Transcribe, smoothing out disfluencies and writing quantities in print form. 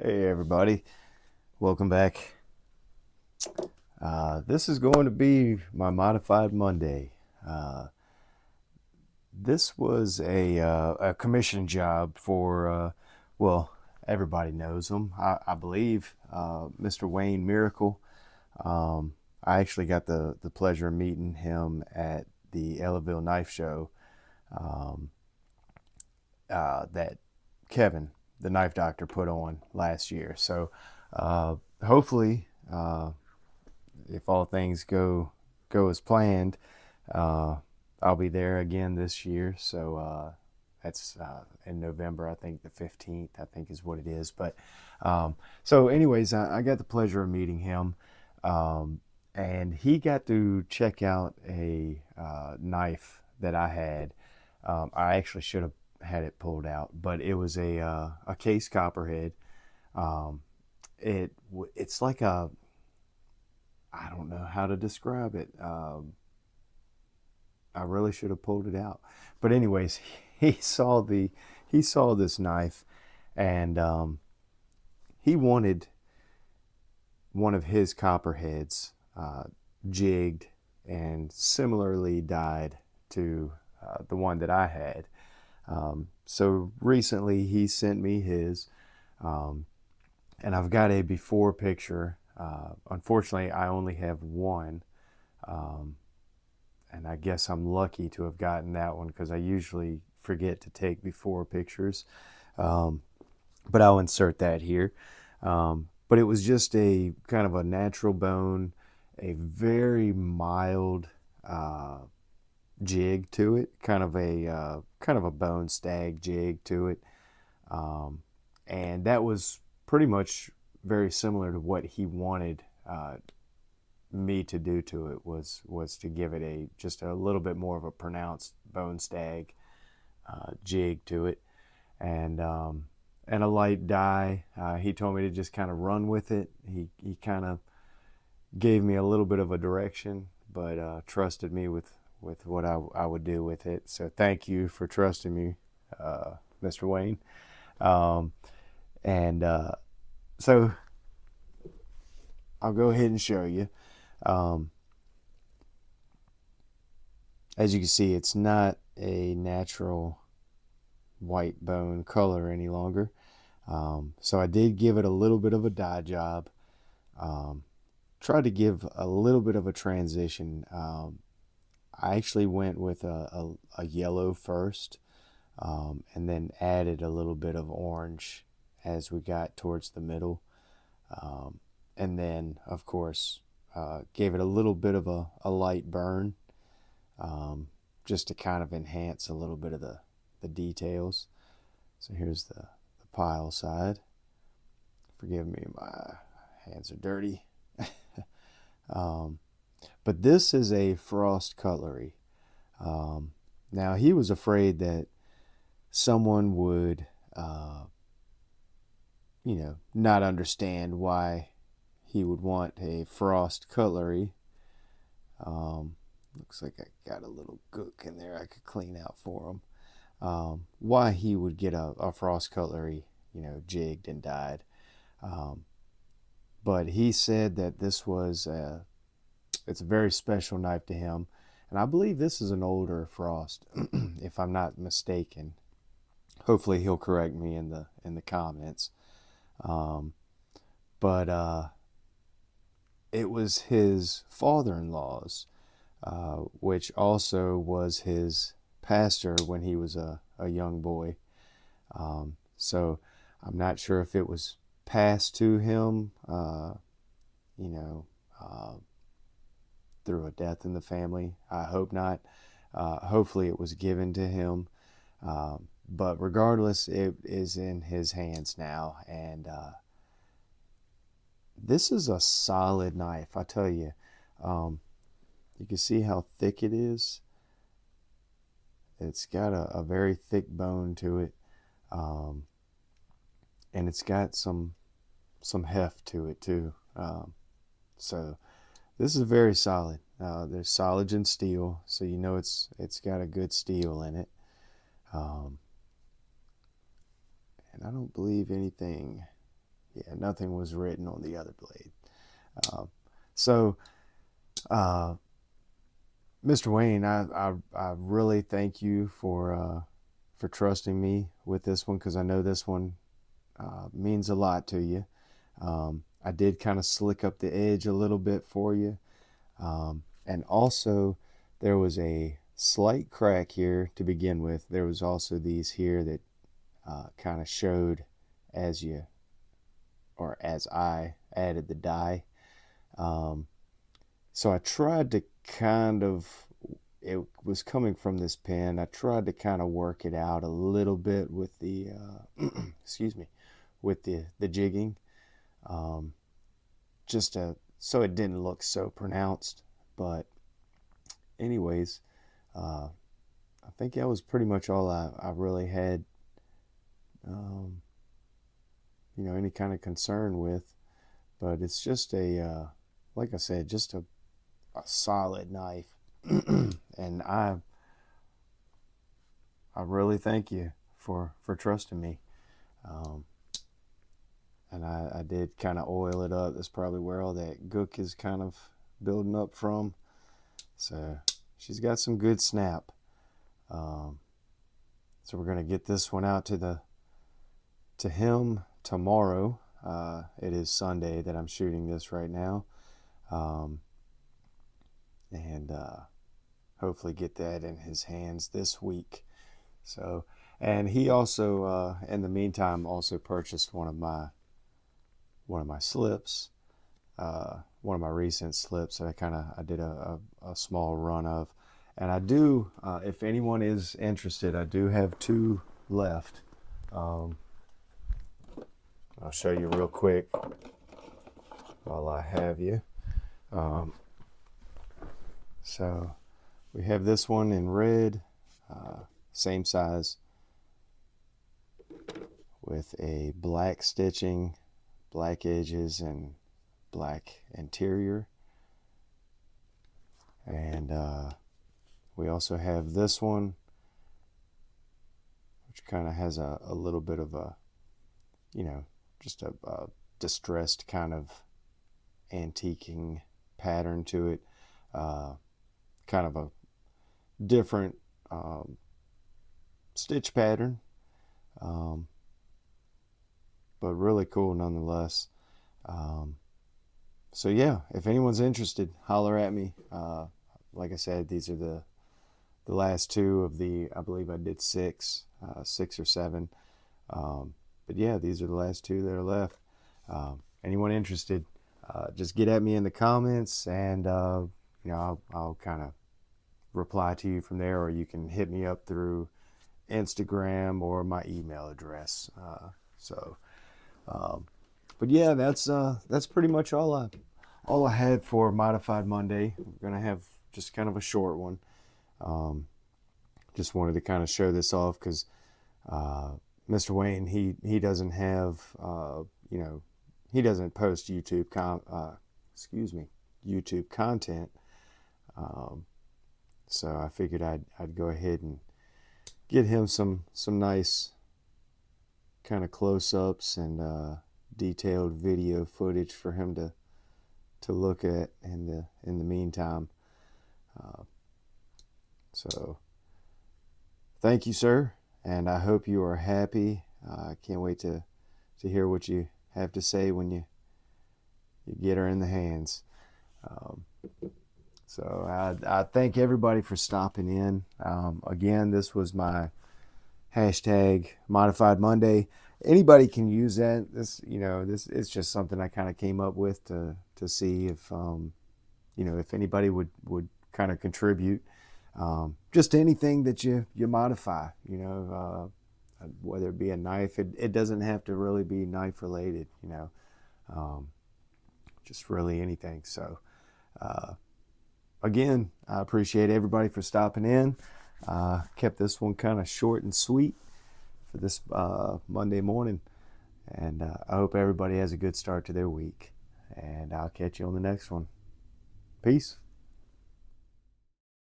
Hey everybody, welcome back. This is going to be my modified Monday. Uh, this was a commission job for, well, everybody knows him, I believe, Mr. Wayne Miracle. I actually got the pleasure of meeting him at the Ellaville Knife Show um, that Kevin, the knife doctor, put on last year. So hopefully, if all things go as planned, uh, I'll be there again this year. So that's in November. I think the 15th. I think is what it is. But so, anyways, I got the pleasure of meeting him, um, and he got to check out a knife that I had. I actually should have had it pulled out, but it was a case Copperhead. Um, it's like a, I don't know how to describe it. I really should have pulled it out. But anyways, he saw the he saw this knife, and he wanted one of his copperheads jigged and similarly dyed to the one that I had. So recently he sent me his, um, and I've got a before picture. Unfortunately, I only have one. Um, and I guess I'm lucky to have gotten that one because I usually forget to take before pictures. Um, but I'll insert that here. But it was just a kind of a natural bone, a very mild uh, jig to it, kind of a bone stag jig to it, um, and that was pretty much very similar to what he wanted me to do to it was to give it a just a little bit more of a pronounced bone stag jig to it, and and a light dye. He told me to just kind of run with it. He kind of gave me a little bit of a direction, but trusted me with what I would do with it. So thank you for trusting me, Mr. Wayne. Um, and so I'll go ahead and show you. Um, as you can see, it's not a natural white bone color any longer. So I did give it a little bit of a dye job. Um, Tried to give a little bit of a transition. I actually went with a yellow first, and then added a little bit of orange as we got towards the middle. And then, of course, gave it a little bit of a light burn, just to kind of enhance a little bit of the details. So here's the pile side. Forgive me, my hands are dirty. um, but this is a frost cutlery. Um, Now, he was afraid that someone would, uh, not understand why he would want a frost cutlery. Looks like I got a little gook in there I could clean out for him. Why he would get a frost cutlery, jigged and dyed. Um, but he said that it's a very special knife to him, and I believe this is an older frost, if I'm not mistaken. Hopefully, he'll correct me in the comments. Um, but it was his father-in-law's, which also was his pastor when he was a young boy. So I'm not sure if it was passed to him, you know, uh, through a death in the family. I hope not. Hopefully, it was given to him. But regardless, it is in his hands now. And this is a solid knife, I tell you. Um, you can see how thick it is. It's got a very thick bone to it. Um, and it's got some heft to it too. So this is very solid. There's solids steel, so you know it's got a good steel in it. Um, and I don't believe anything Yeah, nothing was written on the other blade. So, uh, Mr. Wayne, I really thank you for trusting me with this one, because I know this one means a lot to you. I did kind of slick up the edge a little bit for you. And also, there was a slight crack here to begin with. There was also these here that kind of showed as you, or as I added the dye. So I tried to kind of, it was coming from this pen. I tried to kind of work it out a little bit with the, excuse me, with the jigging, just so it didn't look so pronounced. But anyways, I think that was pretty much all I really had, any kind of concern with. But it's just like I said, just a solid knife. And I really thank you for trusting me. And I did kind of oil it up. That's probably where all that gook is kind of building up from. So she's got some good snap. So we're gonna get this one out to him tomorrow. It is Sunday that I'm shooting this right now, and hopefully get that in his hands this week. So, and he also, in the meantime, also purchased one of my slips, one of my recent slips that I did a small run of. And I do, if anyone is interested, I do have 2 left. I'll show you real quick while I have you. So we have this one in red, same size, with a black stitching, black edges, and black interior. And we also have this one, which kind of has a little bit of a, just a distressed kind of antiquing pattern to it. Kind of a different stitch pattern, but really cool nonetheless. So yeah, if anyone's interested, holler at me. Like I said, these are the last 2 of the, I believe I did 6 or 7. But yeah, these are the last 2 that are left. Anyone interested, just get at me in the comments, and I'll kind of reply to you from there, or you can hit me up through Instagram or my email address. But yeah, that's pretty much all I had for Modified Monday. We're gonna have just kind of a short one. Just wanted to kind of show this off because Mr. Wayne, he doesn't have he doesn't post YouTube YouTube content. So I figured I'd go ahead and get him some nice kind of close-ups and detailed video footage for him to look at in the meantime. So thank you, sir, and I hope you are happy. I can't wait to hear what you have to say when you get her in the hands. So I thank everybody for stopping in. Again, this was my hashtag Modified Monday. Anybody can use that. This it's just something I kind of came up with to see if if anybody would kind of contribute. Just anything that you modify, whether it be a knife. It doesn't have to really be knife related, just really anything. So again, I appreciate everybody for stopping in. Kept this one kind of short and sweet for this Monday morning, and I hope everybody has a good start to their week, and I'll catch you on the next one. Peace.